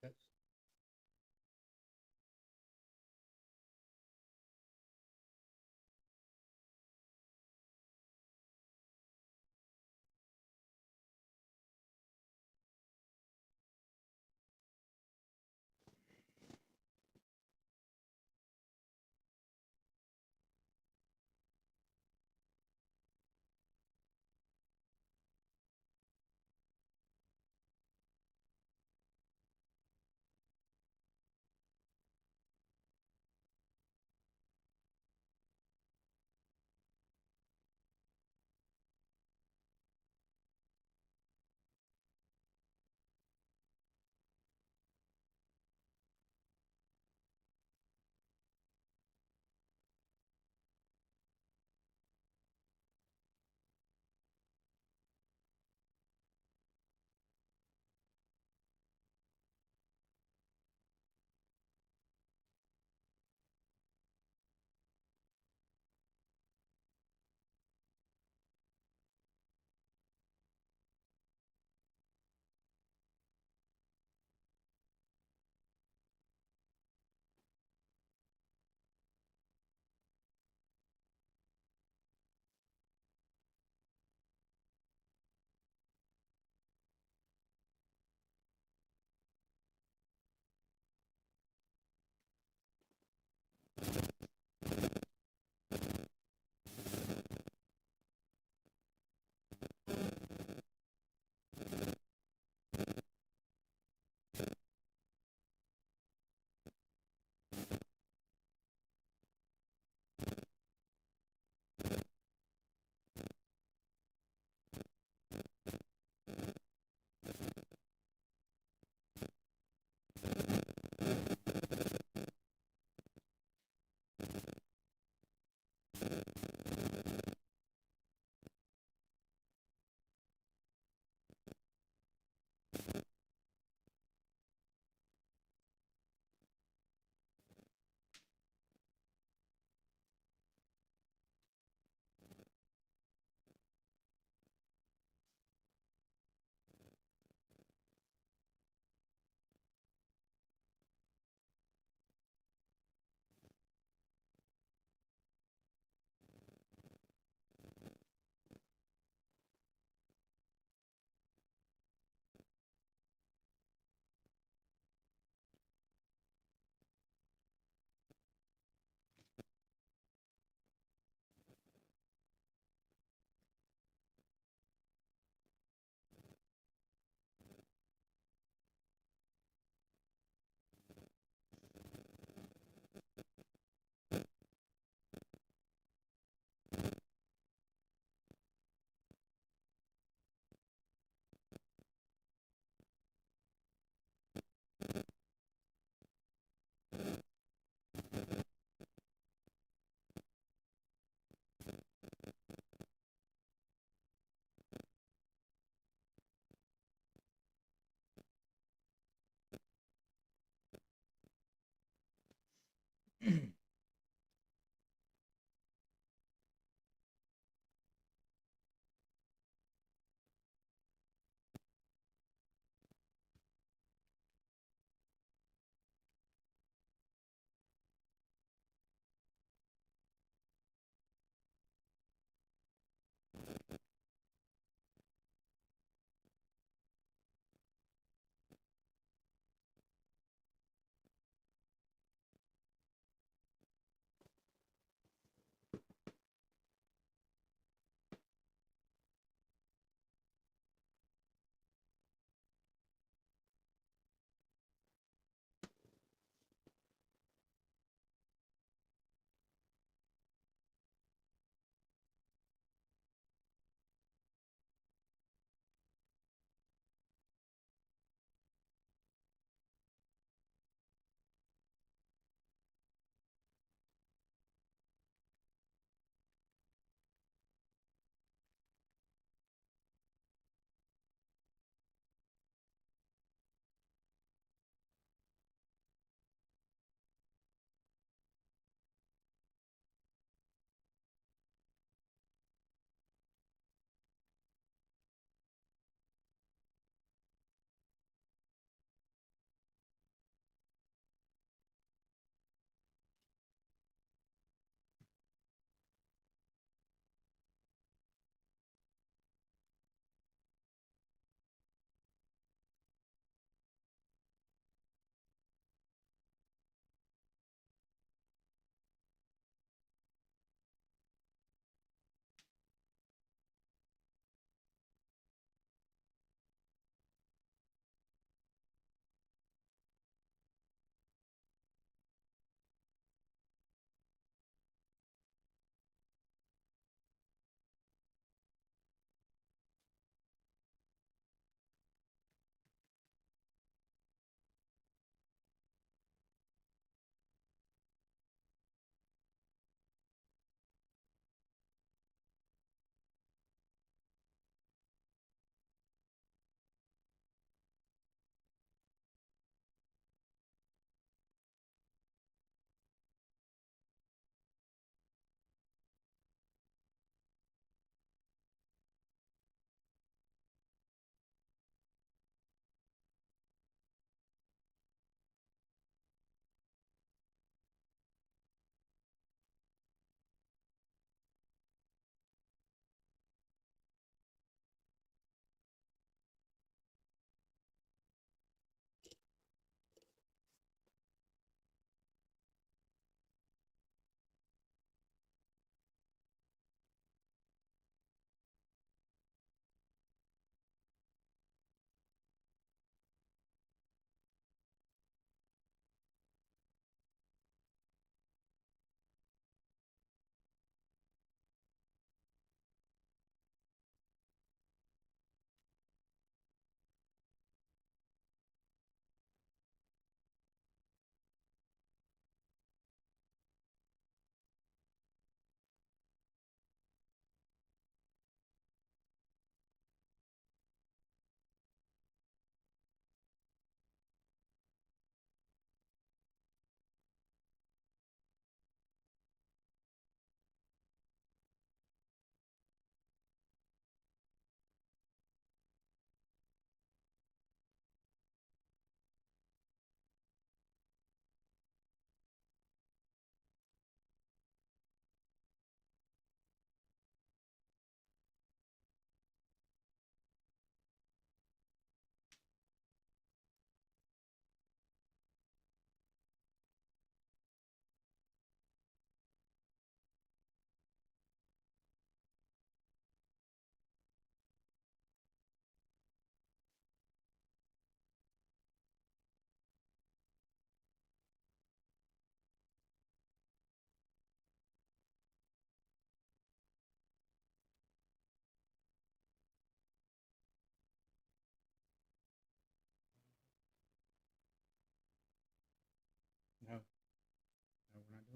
Test.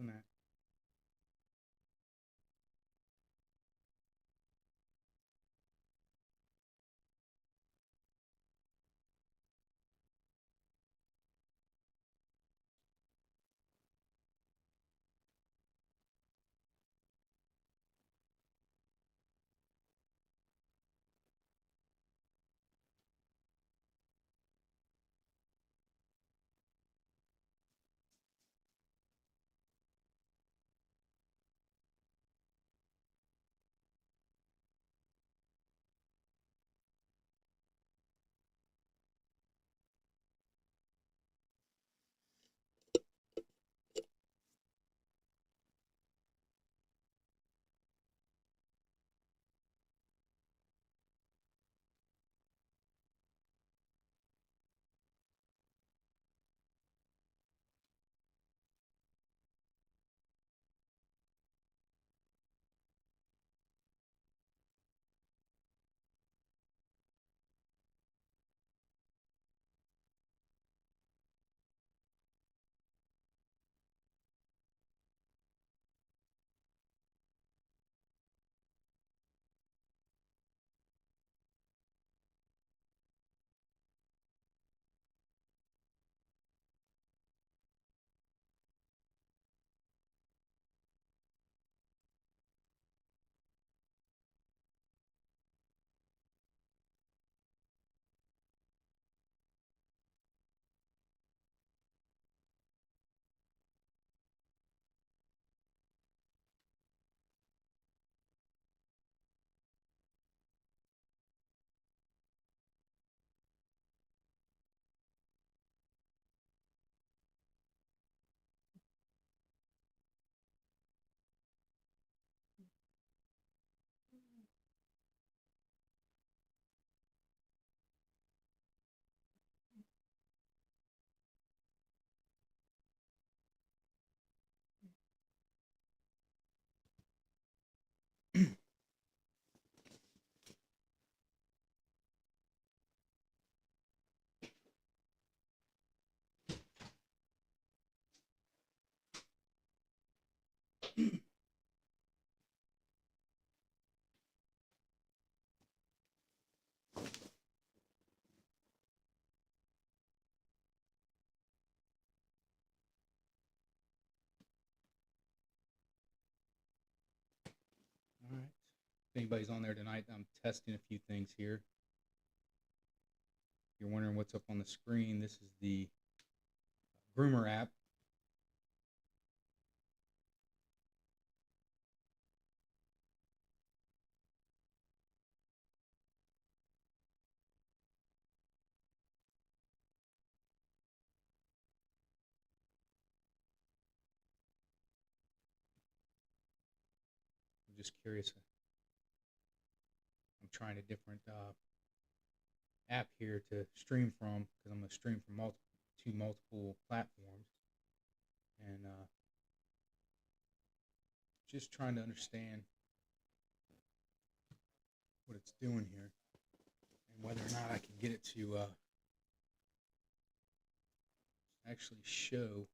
than that. All right. If anybody's on there tonight, I'm testing a few things here. If you're wondering what's up on the screen, this is the Groomer app. I'm just curious. I'm trying a different app here to stream from because I'm going to stream from multiple platforms, and just trying to understand what it's doing here and whether or not I can get it to actually show.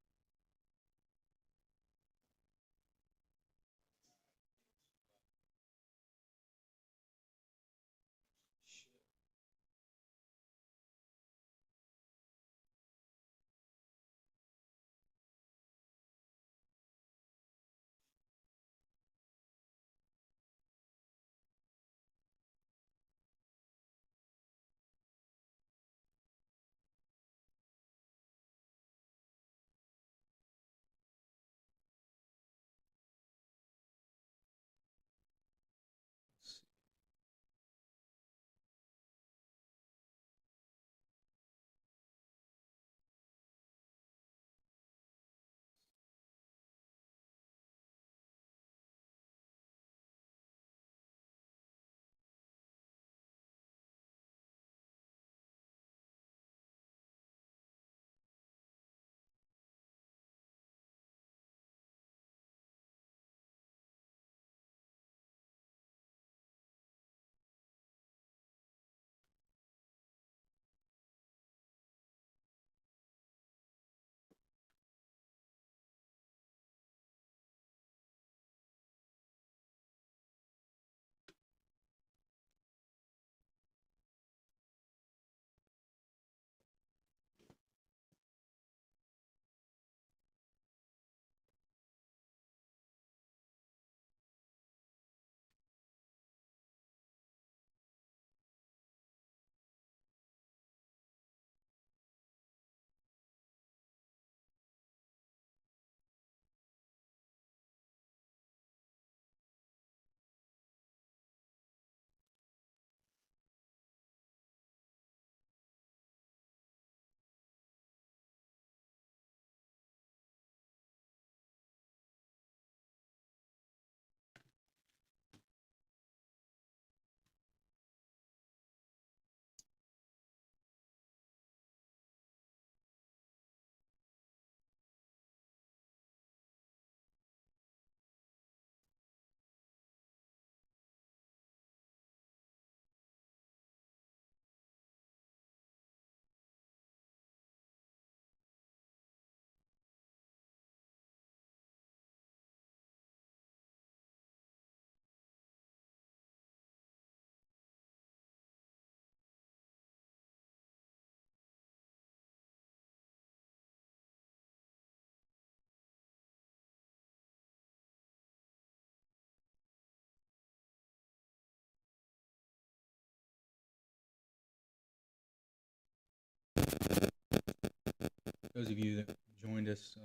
those of you that joined us,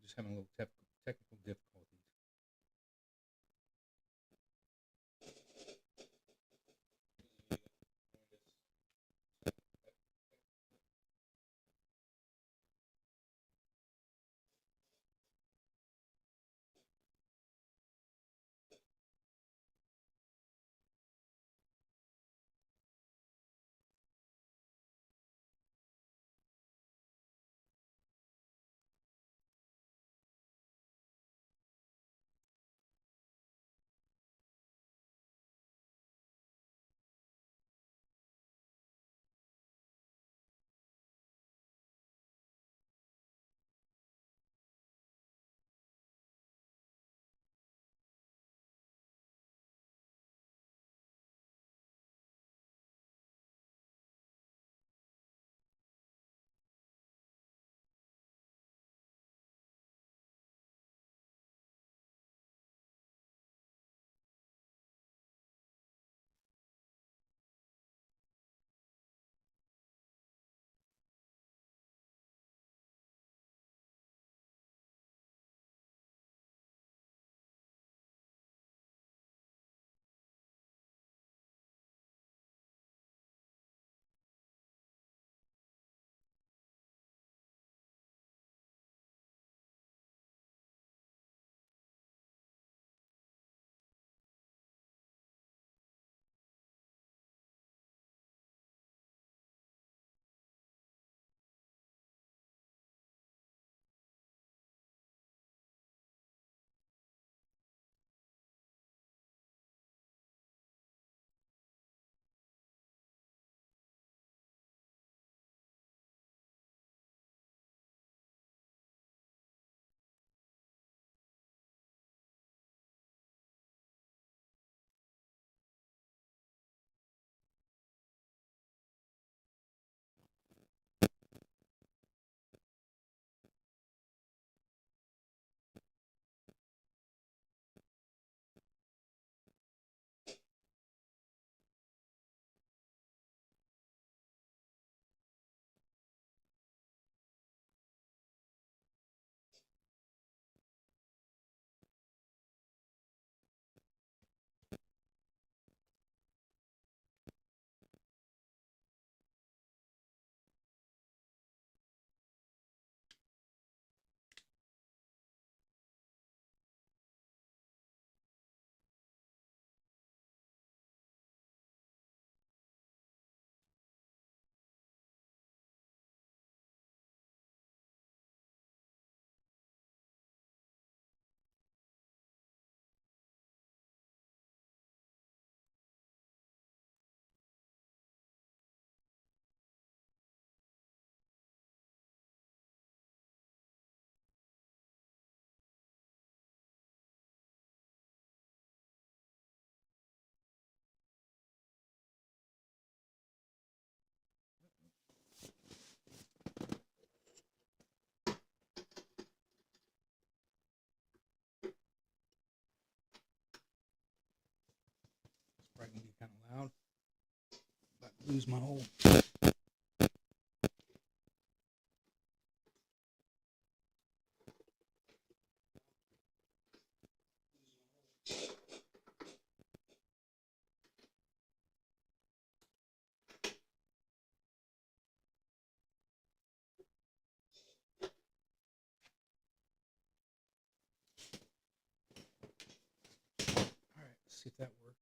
just having a little technical difficulties. It's probably gonna get kind of loud. About to lose my whole. All right, let's see if that worked.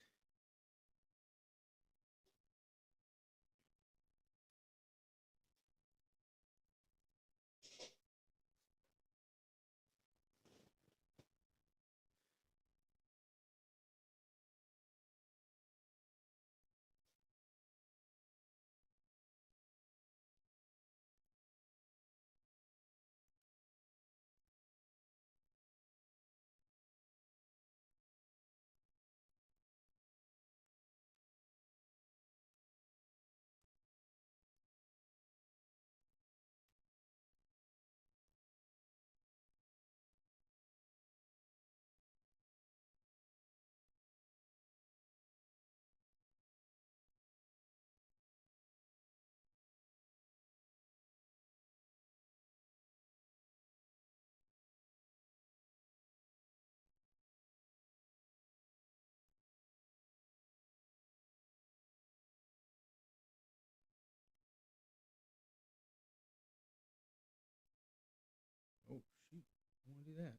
do that.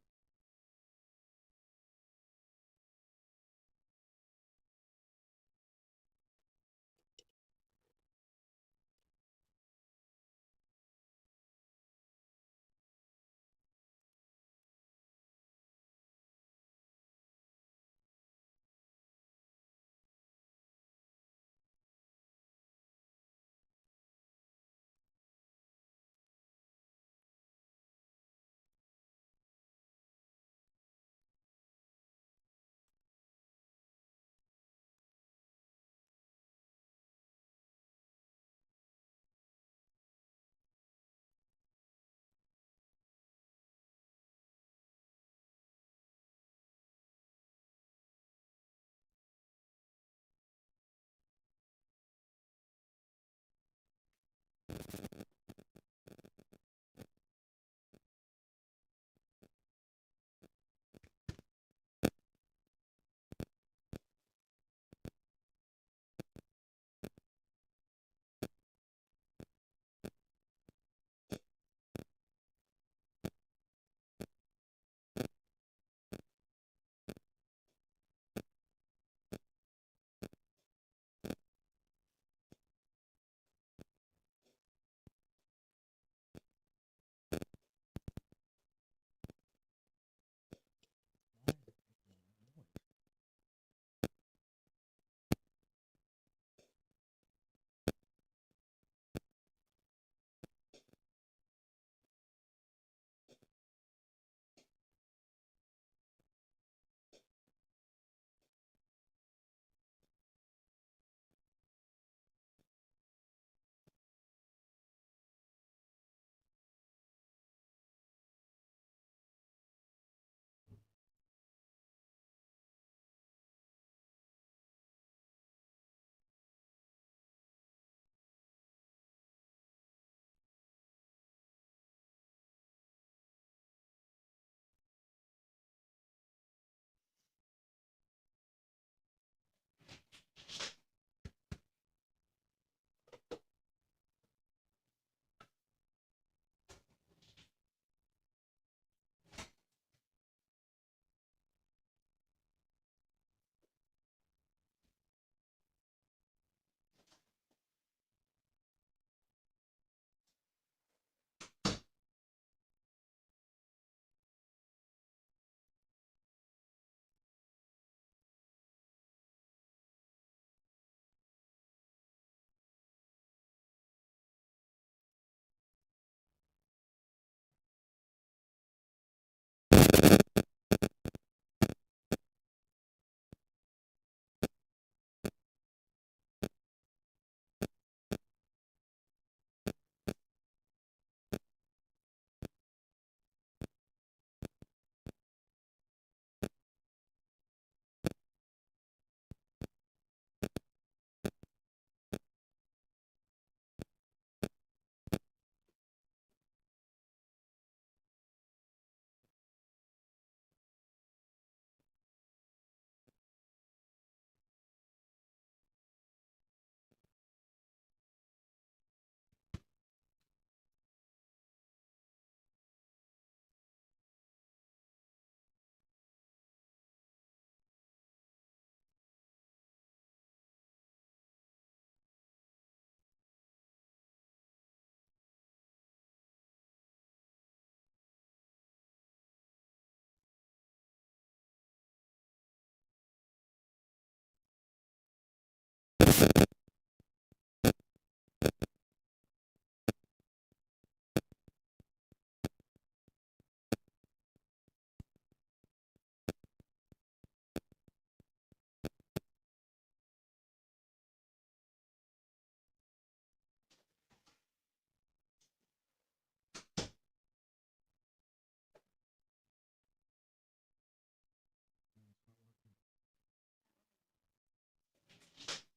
Why is it making a noise?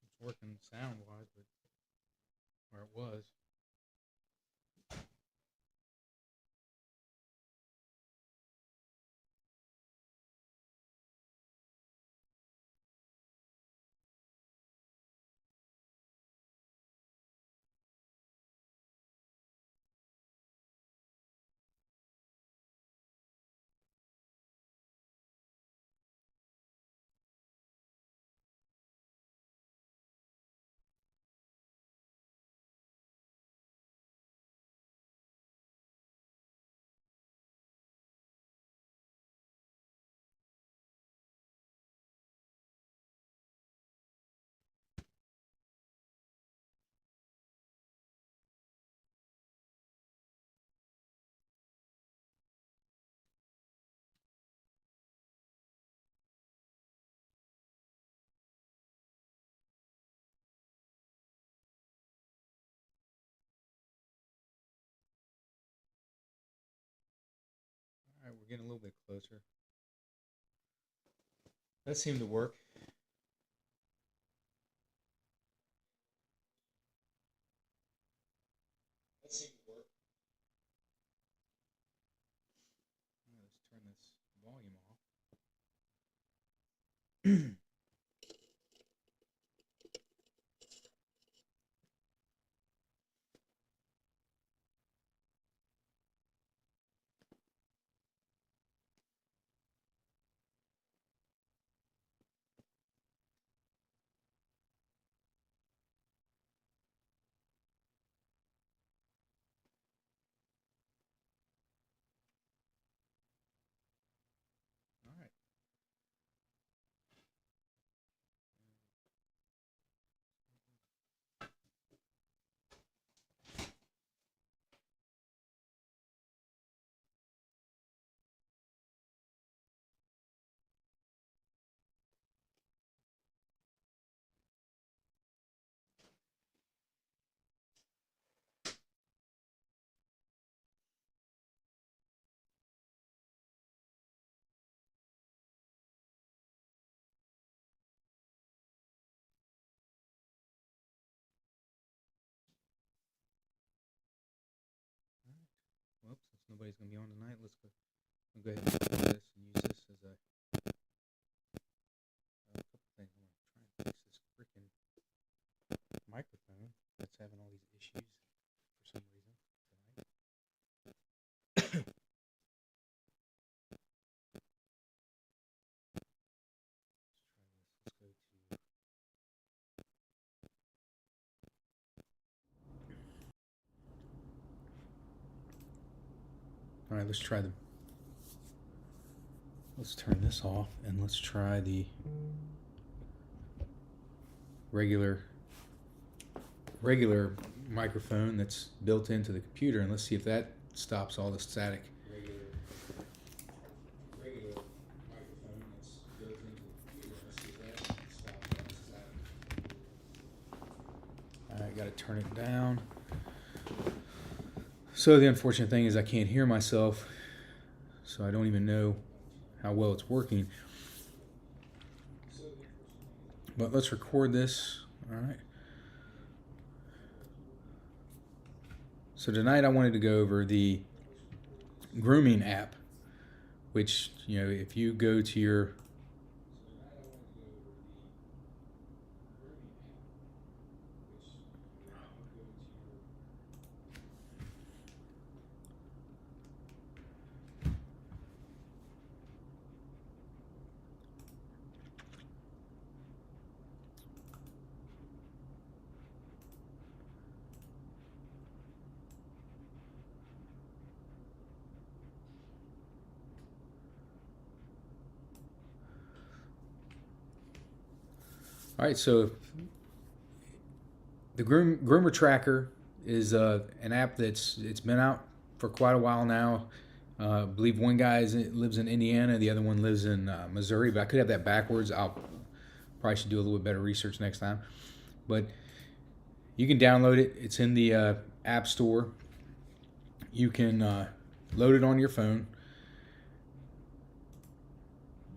It's working sound wise, but where it was. getting a little bit closer. That seemed to work. That seemed to work. Let's turn this volume off. All right. Well, since nobody's going to be on tonight, we'll go ahead and record this and use this as a couple things. I'm going to try and fix this freaking microphone that's having all these issues for some reason tonight. Let's go to. All right, let's try the. Let's turn this off and let's try the regular microphone that's built into the computer, and let's see if that stops all the static. Regular microphone that's built into the computer. Let's see if that stops all the static. All right, got to turn it down. So the unfortunate thing is I can't hear myself, so I don't even know how well it's working. But let's record this. All right. So tonight I wanted to go over the grooming app, which, you know, if you go to your All right, so the Groomer Tracker is an app it's been out for quite a while now. I believe one guy lives in Indiana, the other one lives in Missouri, but I could have that backwards. I'll probably should do a little bit better research next time. But you can download it. It's in the App Store. You can load it on your phone.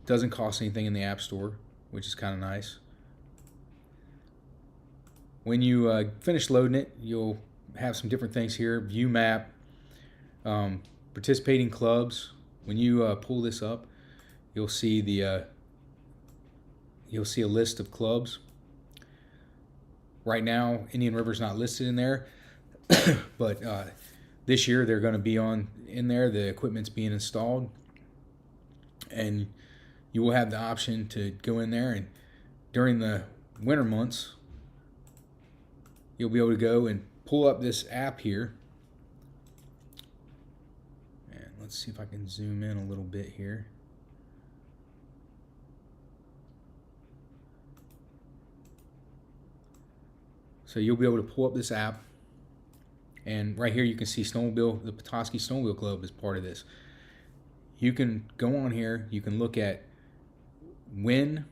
Doesn't cost anything in the App Store, which is kind of nice. When you finish loading it, you'll have some different things here. View map, participating clubs. When you pull this up, you'll see a list of clubs. Right now, Indian River's not listed in there, but this year they're going to be in there. The equipment's being installed, and you will have the option to go in there, and during the winter months, you'll be able to go and pull up this app here. And let's see if I can zoom in a little bit here. So you'll be able to pull up this app, and right here you can see the Petoskey Snowmobile Club is part of this. You can go on here, you can look at when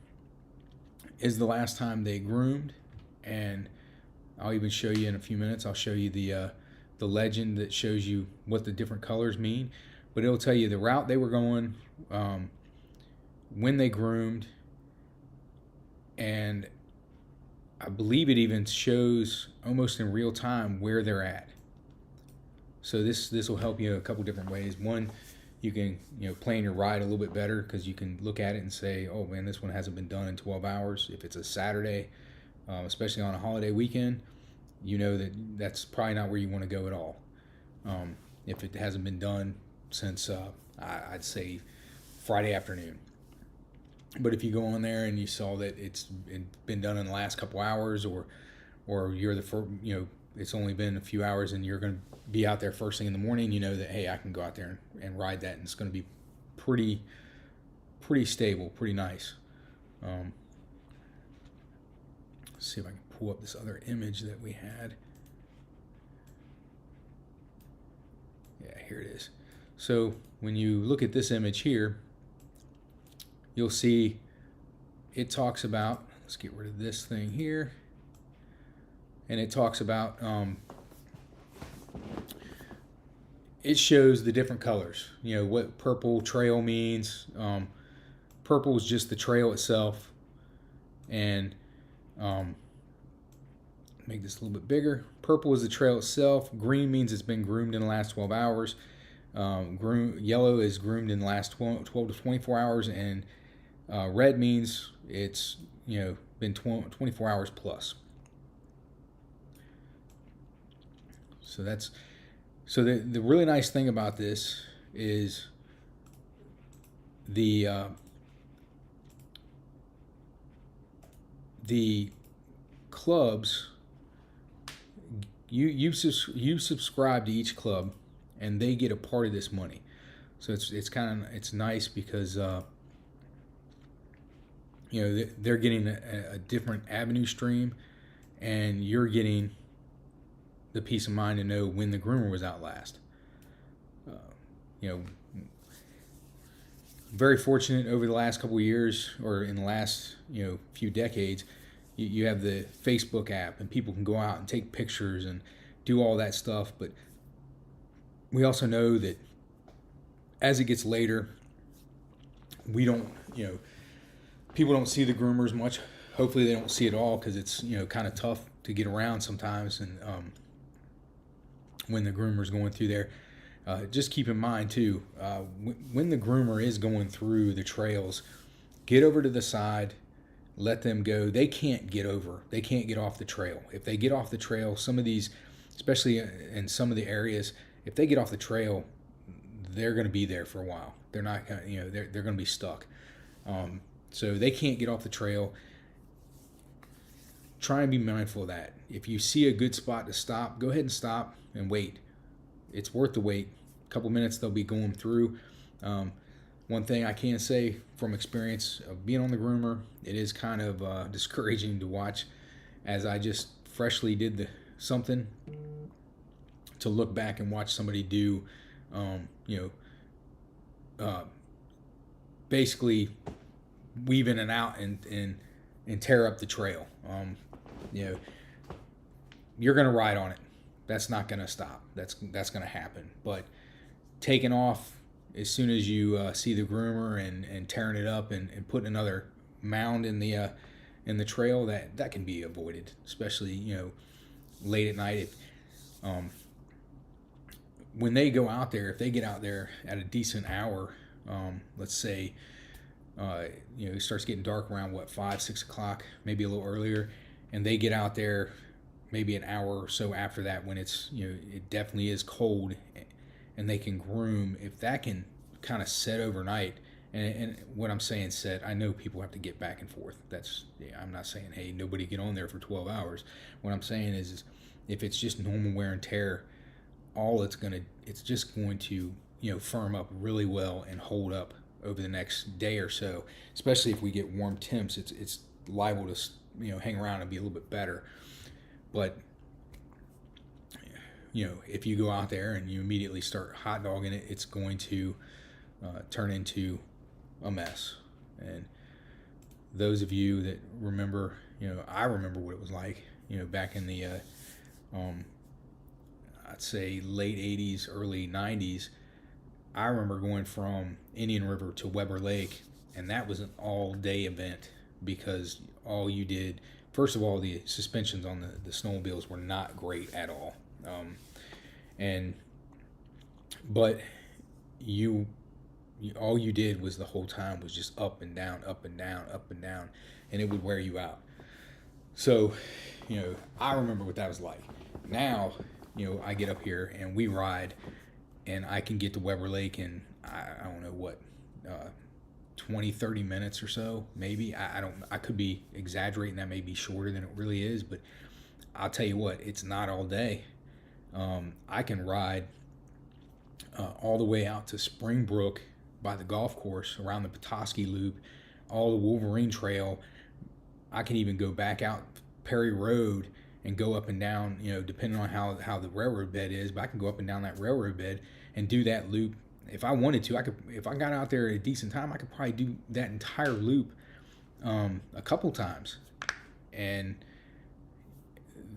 is the last time they groomed, and I'll even show you in a few minutes. I'll show you the legend that shows you what the different colors mean. but it'll tell you the route they were going, when they groomed, and I believe it even shows almost in real time where they're at. So this will help you a couple different ways. One, you can plan your ride a little bit better because you can look at it and say, oh man, this one hasn't been done in 12 hours. If it's a Saturday, especially on a holiday weekend, you know that's probably not where you want to go at all. If it hasn't been done since I'd say Friday afternoon. But if you go on there and you saw that it's been done in the last couple hours, or you're the first, it's only been a few hours and you're going to be out there first thing in the morning, you know that, hey, I can go out there and ride that, and it's going to be pretty stable, pretty nice. Let's see if I can pull up this other image that we had. Yeah, here it is. So when you look at this image here, you'll see it talks about, let's get rid of this thing here, and it talks about, it shows the different colors, what purple trail means. Purple is just the trail itself, and make this a little bit bigger. Purple is the trail itself. Green means it's been groomed in the last 12 hours. Yellow is groomed in the last 12 to 24 hours, and red means it's been 24 hours plus. So the really nice thing about this is the clubs. You subscribe to each club, and they get a part of this money. So it's nice because they're getting a different avenue stream, and you're getting the peace of mind to know when the groomer was out last. Very fortunate over the last couple of years, or in the last few decades, you have the Facebook app, and people can go out and take pictures and do all that stuff. But we also know that as it gets later, we don't, people don't see the groomers much. Hopefully they don't see it all, because it's kind of tough to get around sometimes, and when the groomer's going through there. Just keep in mind too, when the groomer is going through the trails, get over to the side, let them go. They can't get over. They can't get off the trail. If they get off the trail, some of these, especially in some of the areas, if they get off the trail, they're going to be there for a while. They're not going to, they're going to be stuck. So they can't get off the trail. Try and be mindful of that. If you see a good spot to stop, go ahead and stop and wait. It's worth the wait. A couple minutes they'll be going through. One thing I can say from experience of being on the groomer, it is kind of discouraging to watch, as I just freshly did something, to look back and watch somebody do, basically weave in and out and tear up the trail. You're going to ride on it. That's not going to stop. That's going to happen. But taking off as soon as you see the groomer and tearing it up and putting another mound in the trail, that can be avoided, especially late at night. When they go out there, if they get out there at a decent hour, let's say it starts getting dark around 5, 6 o'clock, maybe a little earlier, and they get out there maybe an hour or so after that, when it's it definitely is cold, and they can groom. If that can kind of set overnight, and what I'm saying set, I know people have to get back and forth. I'm not saying, hey, nobody get on there for 12 hours. What I'm saying is if it's just normal wear and tear, it's just going to firm up really well and hold up over the next day or so. Especially if we get warm temps, it's liable to hang around and be a little bit better. But if you go out there and you immediately start hot dogging it, it's going to turn into a mess. And those of you that remember, I remember what it was like, back in the I'd say late 80s, early 90s. I remember going from Indian River to Weber Lake, and that was an all-day event because all you did, first of all, the suspensions on the snowmobiles were not great at all, and but you, all you did was the whole time was just up and down, up and down, up and down, and it would wear you out. So, I remember what that was like. Now, I get up here and we ride, and I can get to Weber Lake in, I don't know what, 20, 30 minutes or so, maybe. I could be exaggerating. That may be shorter than it really is, but I'll tell you what, it's not all day. I can ride all the way out to Springbrook by the golf course, around the Petoskey Loop, all the Wolverine Trail. I can even go back out Perry Road and go up and down, depending on how the railroad bed is, but I can go up and down that railroad bed and do that loop. If I wanted to, I could. If I got out there at a decent time, I could probably do that entire loop a couple times, and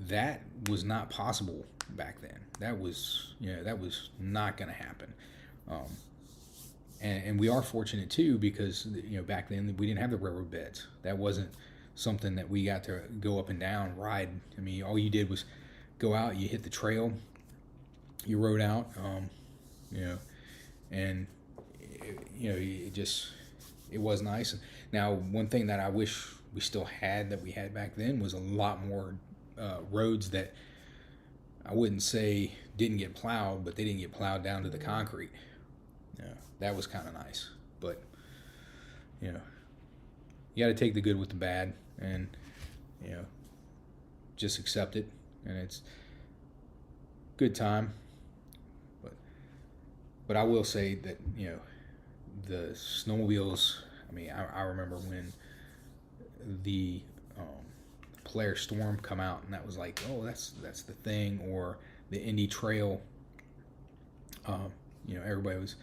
that was not possible back then. That was not going to happen. And we are fortunate too, because back then we didn't have the railroad beds. That wasn't something that we got to go up and down, ride. I mean, all you did was go out, you hit the trail, you rode out, and it was nice. Now, one thing that I wish we still had that we had back then was a lot more roads that I wouldn't say didn't get plowed, but they didn't get plowed down to the concrete. That was kind of nice, but you got to take the good with the bad, and just accept it, and it's good time. But I will say that the snowmobiles. I mean, I remember when the Polaris Storm come out, and that was like, oh, that's the thing, or the Indy Trail. Everybody was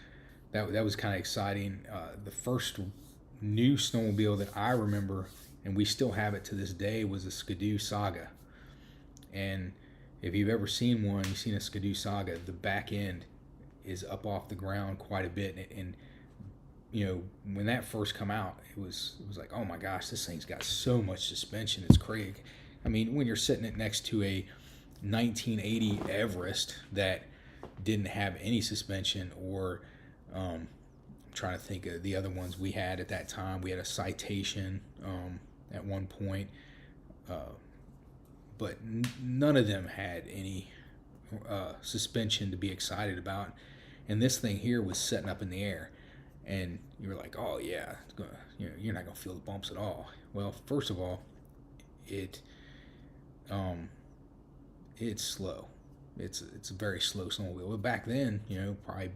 that was kind of exciting. The first new snowmobile that I remember, and we still have it to this day, was a Skidoo Saga. And if you've ever seen one, you've seen a Skidoo Saga, the back end is up off the ground quite a bit, and when that first come out, it was like, oh my gosh, this thing's got so much suspension, it's crazy. I mean, when you're sitting it next to a 1980 Everest that didn't have any suspension, or I'm trying to think of the other ones we had at that time. We had a Citation at one point, but none of them had any suspension to be excited about. And this thing here was setting up in the air, and you were like, oh yeah, it's gonna, you're not gonna feel the bumps at all. Well, first of all, it's slow. It's a very slow snowmobile. But back then, probably,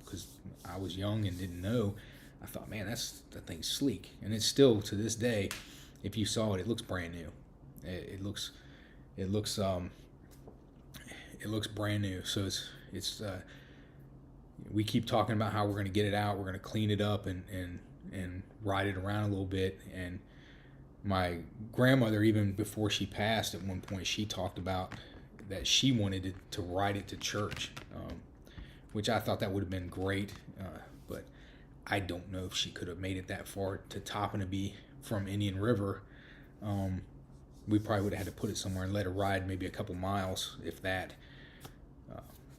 because I was young and didn't know, I thought, man, that thing's sleek. And it's still, to this day, if you saw it, it looks brand new. It looks brand new. So it's we keep talking about how we're going to get it out, we're going to clean it up and ride it around a little bit. And my grandmother, even before she passed, at one point, she talked about that she wanted to ride it to church, which I thought that would have been great, but I don't know if she could have made it that far to Toppinabee from Indian River. We probably would have had to put it somewhere and let her ride maybe a couple miles, if that.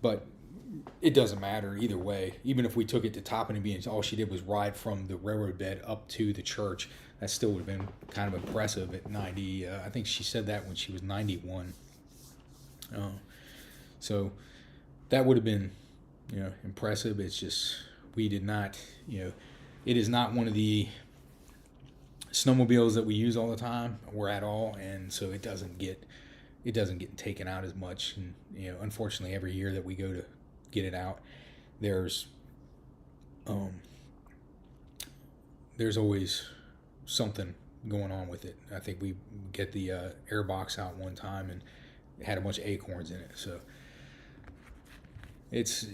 But it doesn't matter either way. Even if we took it to Toppinabee and all she did was ride from the railroad bed up to the church, that still would have been kind of impressive at 90. I think she said that when she was 91. So that would have been, impressive. It's just, we did not, it is not one of the snowmobiles that we use all the time or at all, and so it doesn't get taken out as much. And unfortunately, every year that we go to get it out, there's always something going on with it. I think we get the air box out one time, and it had a bunch of acorns in it. So it's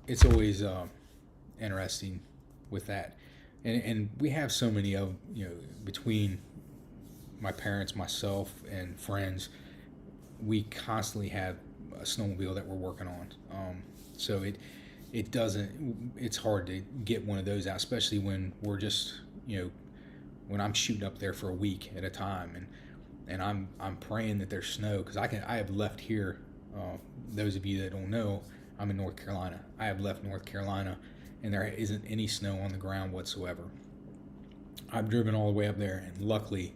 it's always interesting with that, and we have so many of between my parents, myself, and friends, we constantly have a snowmobile that we're working on. So it doesn't. It's hard to get one of those out, especially when we're just, when I'm shooting up there for a week at a time, and I'm praying that there's snow, because I have left here. Those of you that don't know, I'm in North Carolina. I have left North Carolina, and there isn't any snow on the ground whatsoever. I've driven all the way up there, and luckily,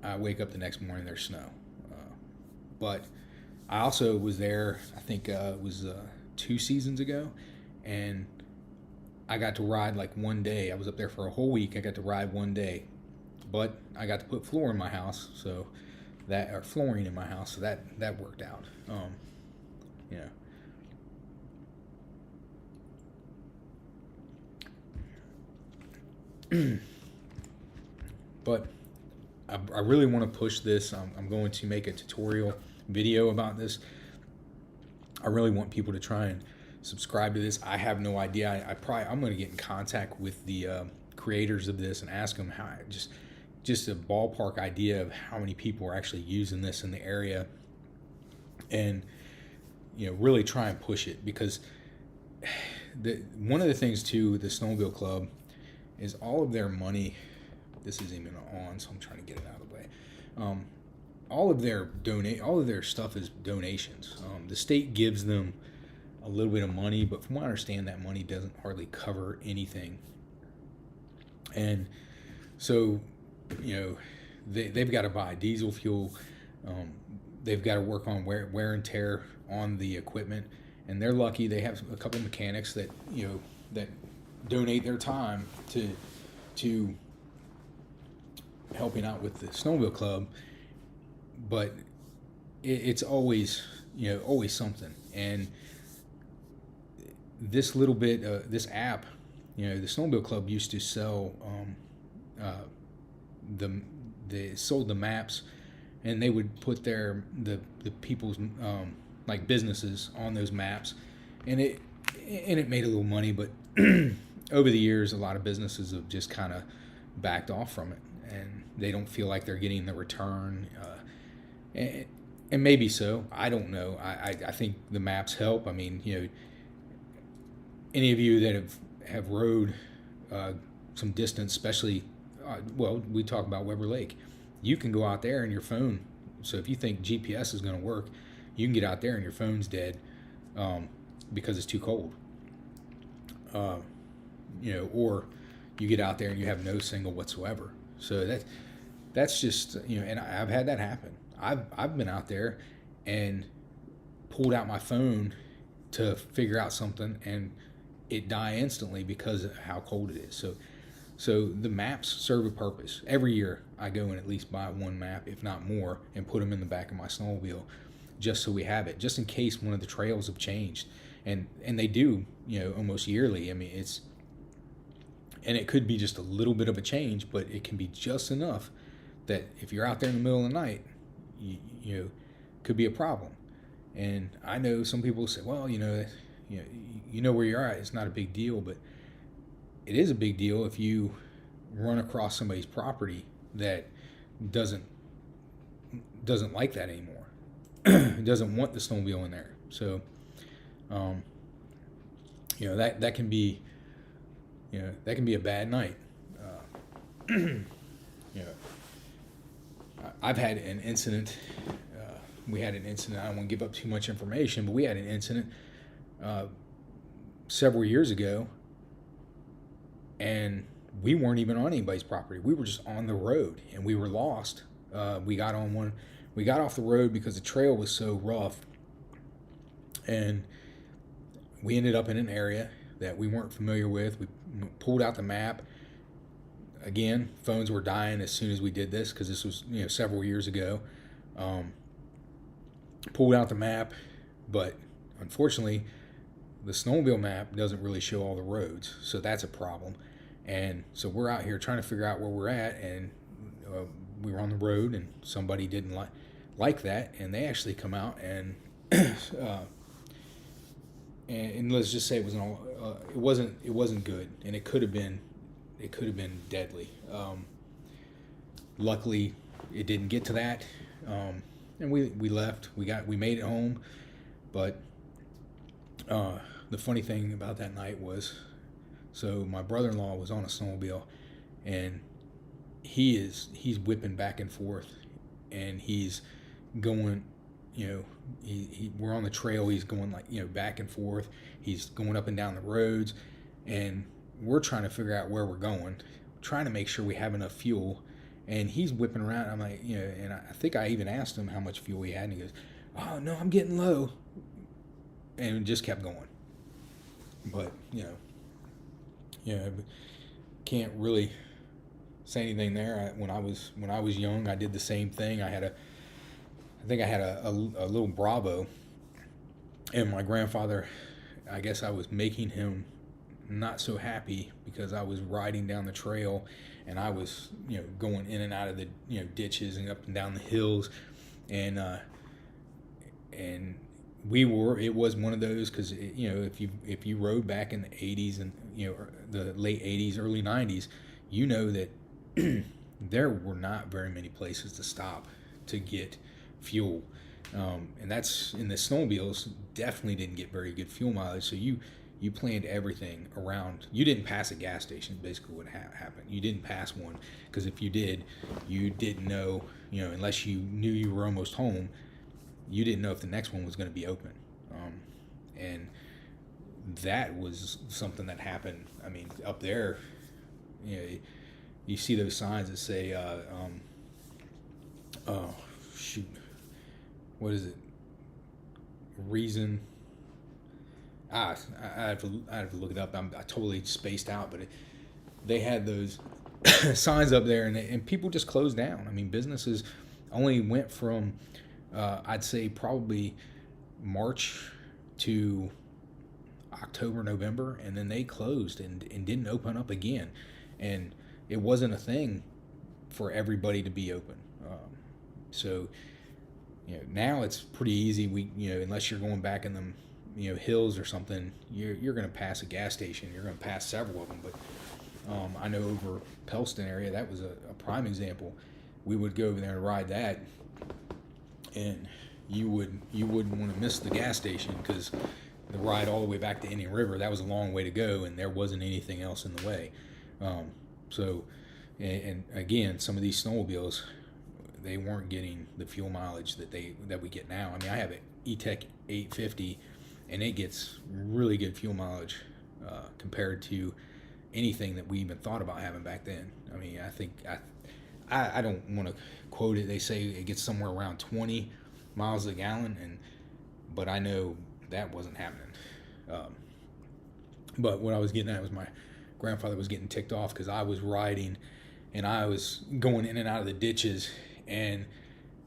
I wake up the next morning, there's snow. But I also was there, I think it was 2 seasons ago, and I got to ride like one day. I was up there for a whole week. I got to ride one day, but I got to put flooring in my house, so that worked out. But I really want to push this. I'm going to make a tutorial video about this. I really want people to try and subscribe to this. I have no idea. I'm going to get in contact with the creators of this and ask them how, just a ballpark idea of how many people are actually using this in the area, and really try and push it, because one of the things too with the Snowmobile Club is all of their money. This isn't even on, so I'm trying to get it out of the way. All of their stuff is donations. The state gives them a little bit of money, but from what I understand, that money doesn't hardly cover anything. And so, they've got to buy diesel fuel. They've got to work on wear and tear on the equipment, and they're lucky they have a couple of mechanics that that donate their time to helping out with the Snowmobile Club. But it's always something. And this little bit, this app, the Snowmobile Club used to sell they sold the maps, and they would put the people's like businesses on those maps, and it made a little money. But over the years, a lot of businesses have just kind of backed off from it, and they don't feel like they're getting the return. And maybe so. I don't know. I think the maps help. I mean, any of you that have rode some distance, especially, we talk about Weber Lake. You can go out there and your phone. So if you think GPS is going to work, you can get out there and your phone's dead because it's too cold. Or you get out there and you have no signal whatsoever. So that's just, and I've had that happen. I've been out there and pulled out my phone to figure out something, and it die instantly because of how cold it is. So the maps serve a purpose. Every year I go and at least buy one map, if not more, and put them in the back of my snowmobile, just so we have it, just in case one of the trails have changed. And they do, almost yearly. I mean, and it could be just a little bit of a change, but it can be just enough that if you're out there in the middle of the night, could be a problem. And I know some people say, well, you know where you're at, it's not a big deal, but it is a big deal if you run across somebody's property that doesn't like that anymore. It doesn't want the snowmobile in there. So that can be a bad night. I've had an incident. We had an incident. I don't want to give up too much information, but we had an incident several years ago, and we weren't even on anybody's property. We were just on the road, and we were lost. We got off the road because the trail was so rough, and we ended up in an area that we weren't familiar with. We pulled out the map. Again, phones were dying as soon as we did this, because this was several years ago. Pulled out the map, but unfortunately the snowmobile map doesn't really show all the roads, so that's a problem. And so we're out here trying to figure out where we're at, and we were on the road, and somebody didn't like that, and they actually come out and and let's just say it wasn't good, and it could have been deadly. Luckily, it didn't get to that, and we left. We made it home, But the funny thing about that night was, so my brother-in-law was on a snowmobile, and he's whipping back and forth, and he's going, we're on the trail. He's going like, back and forth. He's going up and down the roads, and we're trying to figure out where we're going, trying to make sure we have enough fuel. And he's whipping around. I'm like, and I think I even asked him how much fuel he had, and he goes, "Oh no, I'm getting low," and it just kept going. But can't really say anything there. When I was young, I did the same thing. I think I had a little Bravo, and my grandfather, I guess I was making him not so happy because I was riding down the trail, and I was going in and out of the ditches and up and down the hills, and it was one of those, because if you rode back in the 80s and the late 80s, early 90s, that there were not very many places to stop to get fuel, and that's in the snowmobiles. Definitely didn't get very good fuel mileage. So you planned everything around. You didn't pass a gas station. Basically, what happened? You didn't pass one, because if you did, you didn't know. Unless you knew you were almost home, you didn't know if the next one was going to be open. And that was something that happened. I mean, up there, you see those signs that say, oh shoot, what is it? Reason. I have to look it up. I totally spaced out, but they had those signs up there, and people just closed down. I mean, businesses only went from I'd say probably March to October, November, and then they closed and didn't open up again. And it wasn't a thing for everybody to be open. So now it's pretty easy. Unless you're going back in them hills or something, you're going to pass a gas station. You're going to pass several of them. But I know over Pelston area, that was a prime example. We would go over there and ride that, and you wouldn't want to miss the gas station, because the ride all the way back to Indian River, that was a long way to go, and there wasn't anything else in the way. And again, some of these snowmobiles, they weren't getting the fuel mileage that we get now. I mean, I have an E-Tech 850, and it gets really good fuel mileage compared to anything that we even thought about having back then. I mean, I think I don't want to quote it. They say it gets somewhere around 20 miles a gallon, but I know that wasn't happening. But what I was getting at was my grandfather was getting ticked off because I was riding and I was going in and out of the ditches, and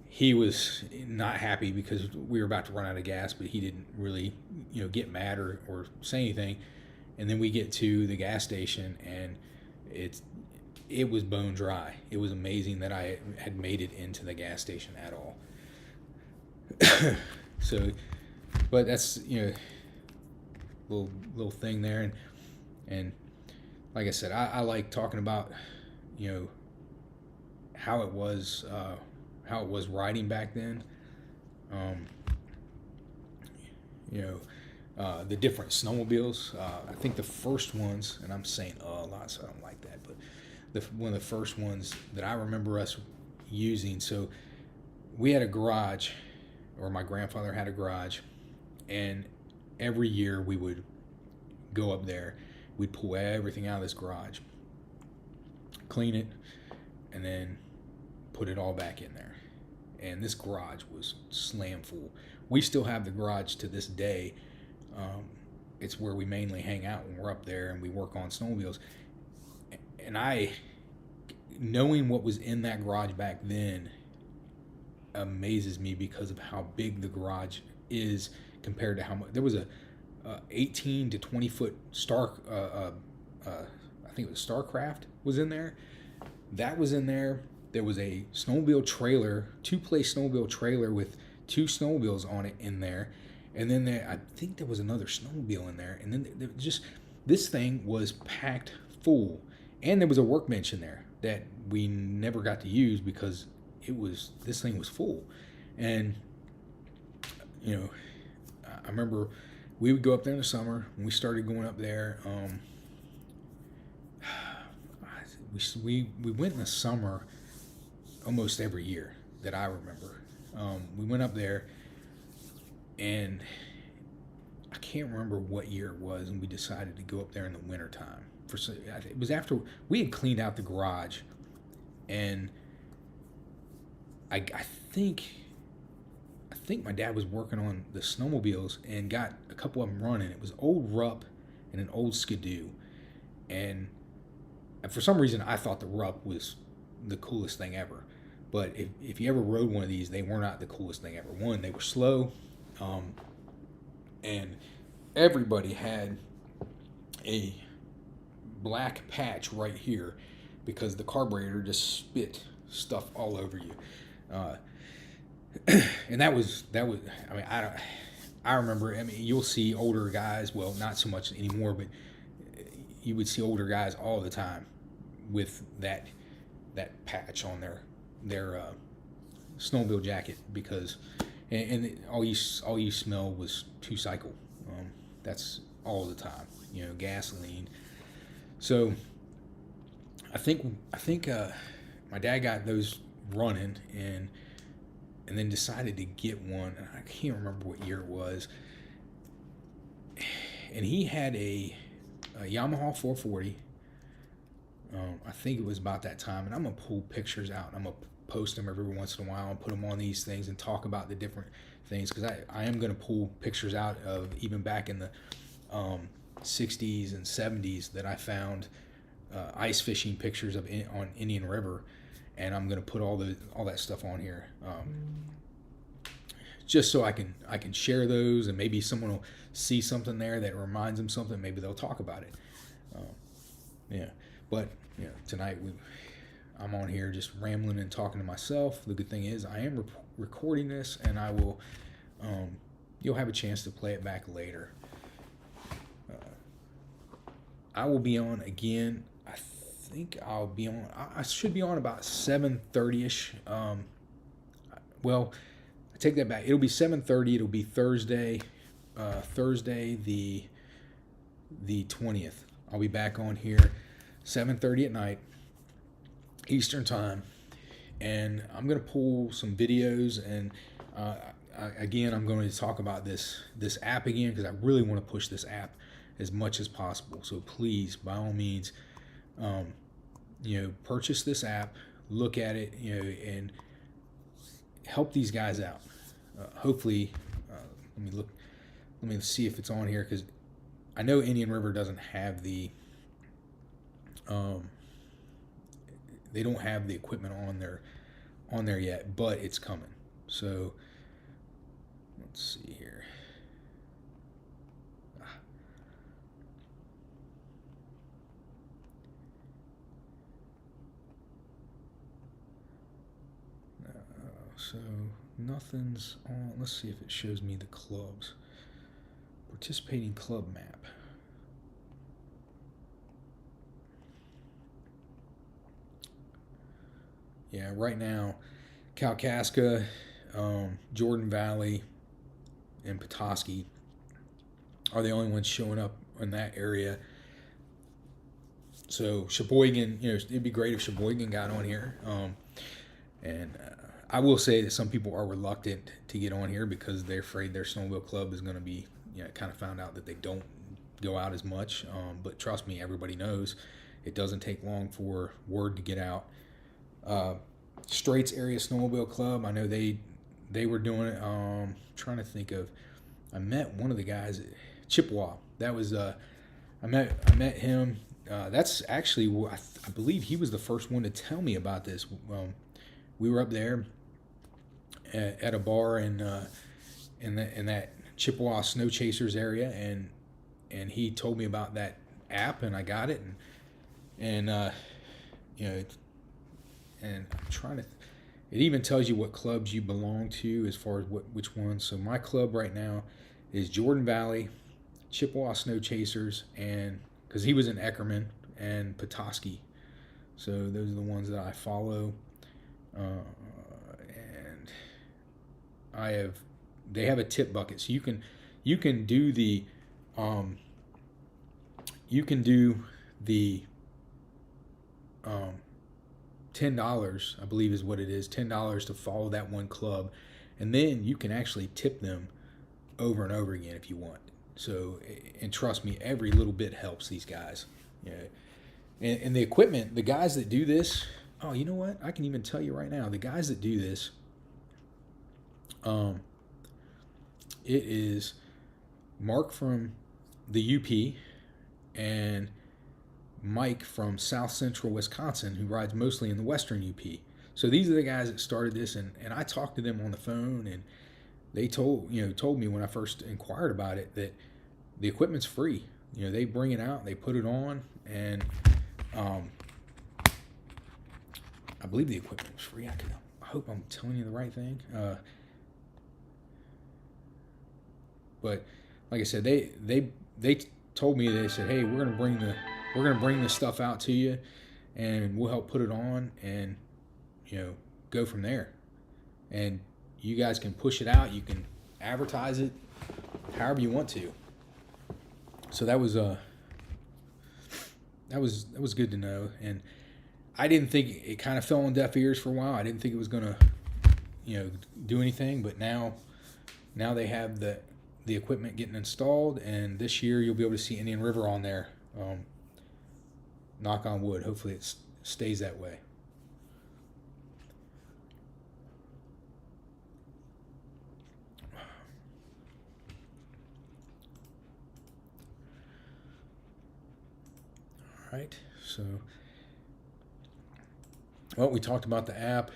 he was not happy because we were about to run out of gas, but he didn't really get mad or say anything. And then we get to the gas station, and it was bone dry. It was amazing that I had made it into the gas station at all. So, but that's little thing there, and like I said, I like talking about how it was riding back then. The different snowmobiles. I think the first ones, and I'm saying a lot, so I don't like that, but one of the first ones that I remember us using. So we had a garage, or my grandfather had a garage, and every year we would go up there. We'd pull everything out of this garage, clean it, and then put it all back in there. And this garage was slam full. We still have the garage to this day. It's where we mainly hang out when we're up there and we work on snowmobiles. And knowing what was in that garage back then amazes me because of how big the garage is compared to how much. There was a 18 to 20 foot I think it was Starcraft was in there. That was in there. There was a snowmobile trailer, 2-place snowmobile trailer with 2 snowmobiles on it in there. And then I think there was another snowmobile in there. And then this thing was packed full. And there was a workbench in there that we never got to use because this thing was full. And, I remember we would go up there in the summer. When we started going up there, we went in the summer almost every year that I remember. We went up there, and I can't remember what year it was, and we decided to go up there in the wintertime. It was after we had cleaned out the garage, and I think my dad was working on the snowmobiles and got a couple of them running. It was old Rupp and an old Skidoo, and for some reason I thought the Rupp was the coolest thing ever. But if you ever rode one of these, they were not the coolest thing ever. One, they were slow, and everybody had a black patch right here because the carburetor just spit stuff all over you. And that was. I mean, I remember. I mean, you'll see older guys. Well, not so much anymore, but you would see older guys all the time with that patch on their snowmobile jacket because, and all you smell was two cycle. That's all the time. Gasoline. So I think my dad got those running and then decided to get one. I can't remember what year it was. And he had a Yamaha 440. I think it was about that time. And I'm going to pull pictures out. I'm going to post them every once in a while and put them on these things and talk about the different things. Because I am going to pull pictures out of even back in the 60s and 70s that I found ice fishing pictures of on Indian River. And I'm going to put all that stuff on here, just so I can share those, and maybe someone will see something there that reminds them something. Maybe they'll talk about it. Yeah, but tonight I'm on here just rambling and talking to myself. The good thing is I am recording this, and I will. You'll have a chance to play it back later. I will be on again. I think I'll be on. I should be on about 7:30ish. Well, I take that back. It'll be 7:30. It'll be Thursday, the 20th. I'll be back on here 7:30 at night, Eastern time, and I'm gonna pull some videos and again I'm going to talk about this app again because I really want to push this app as much as possible. So please, by all means. Purchase this app, look at it, and help these guys out. Hopefully, let me see if it's on here because I know Indian River doesn't have the, they don't have the equipment on there yet, but it's coming. So let's see here. So nothing's on. Let's see if it shows me the clubs. Participating club map. Yeah, right now, Kalkaska, Jordan Valley, and Petoskey are the only ones showing up in that area. So Sheboygan, it'd be great if Sheboygan got on here. I will say that some people are reluctant to get on here because they're afraid their snowmobile club is going to be, kind of found out that they don't go out as much. But trust me, everybody knows it doesn't take long for word to get out. Straits Area Snowmobile Club, I know they were doing it. Trying to think of, I met one of the guys at Chippewa. That was I met him. That's actually I believe he was the first one to tell me about this. We were up there at a bar in that Chippewa Snow Chasers area, and he told me about that app, and I got it, and I'm trying to. It even tells you what clubs you belong to as far as which ones. So my club right now is Jordan Valley, Chippewa Snow Chasers, and because he was in Eckerman, and Petoskey. So those are the ones that I follow. And they have a tip bucket, so you you can do the you can do the $10, I believe is what it is, $10 to follow that one club, and then you can actually tip them over and over again if you want. So, and trust me, every little bit helps these guys. Yeah, and the equipment, the guys that do this, oh, you know what? I can even tell you right now, the guys that do this, it is Mark from the UP and Mike from South Central Wisconsin, who rides mostly in the Western UP. So these are the guys that started this, and I talked to them on the phone, and they told me when I first inquired about it that the equipment's free. They bring it out, they put it on, and I believe the equipment was free. I hope I'm telling you the right thing. But like I said, they told me, they said, hey, we're gonna bring the stuff out to you, and we'll help put it on, and go from there. And you guys can push it out. You can advertise it however you want to. So that was good to know. And I didn't think, it kind of fell on deaf ears for a while. I didn't think it was gonna do anything. But now they have the equipment getting installed, and this year you'll be able to see Indian River on there. Knock on wood. Hopefully it stays that way. All right. So, well, we talked about the app,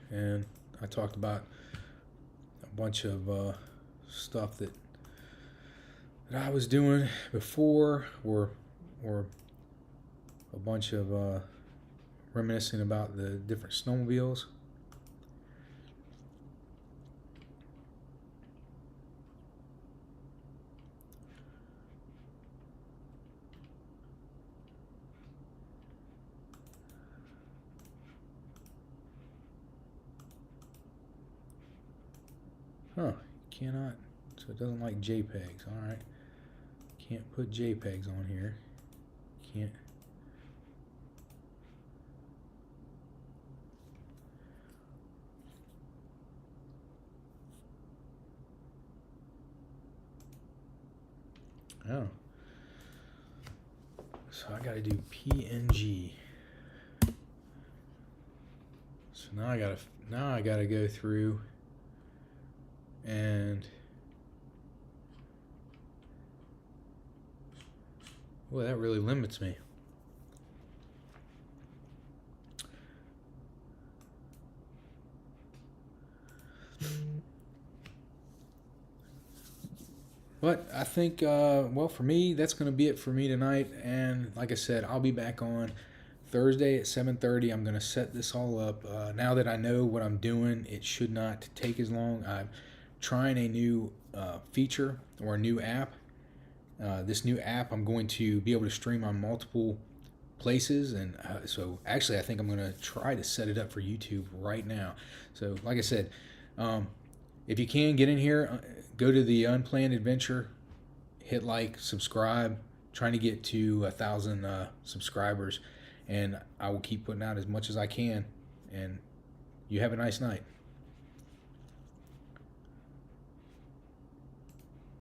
and I talked about a bunch of stuff that I was doing before, or a bunch of reminiscing about the different snowmobiles. Huh, cannot, so it doesn't like JPEGs. All right, can't put JPEGs on here. Can't. Oh, so I got to do PNG. So now I gotta go through and, well, that really limits me. But I think, well, for me, that's going to be it for me tonight. And like I said, I'll be back on Thursday at 7:30. I'm going to set this all up. Now that I know what I'm doing, it should not take as long. I'm trying a new feature or a new app. This new app, I'm going to be able to stream on multiple places. And so actually, I think I'm going to try to set it up for YouTube right now. So like I said, if you can get in here, go to the Unplanned Adventure, hit like, subscribe, trying to get to 1,000 subscribers, and I will keep putting out as much as I can. And you have a nice night.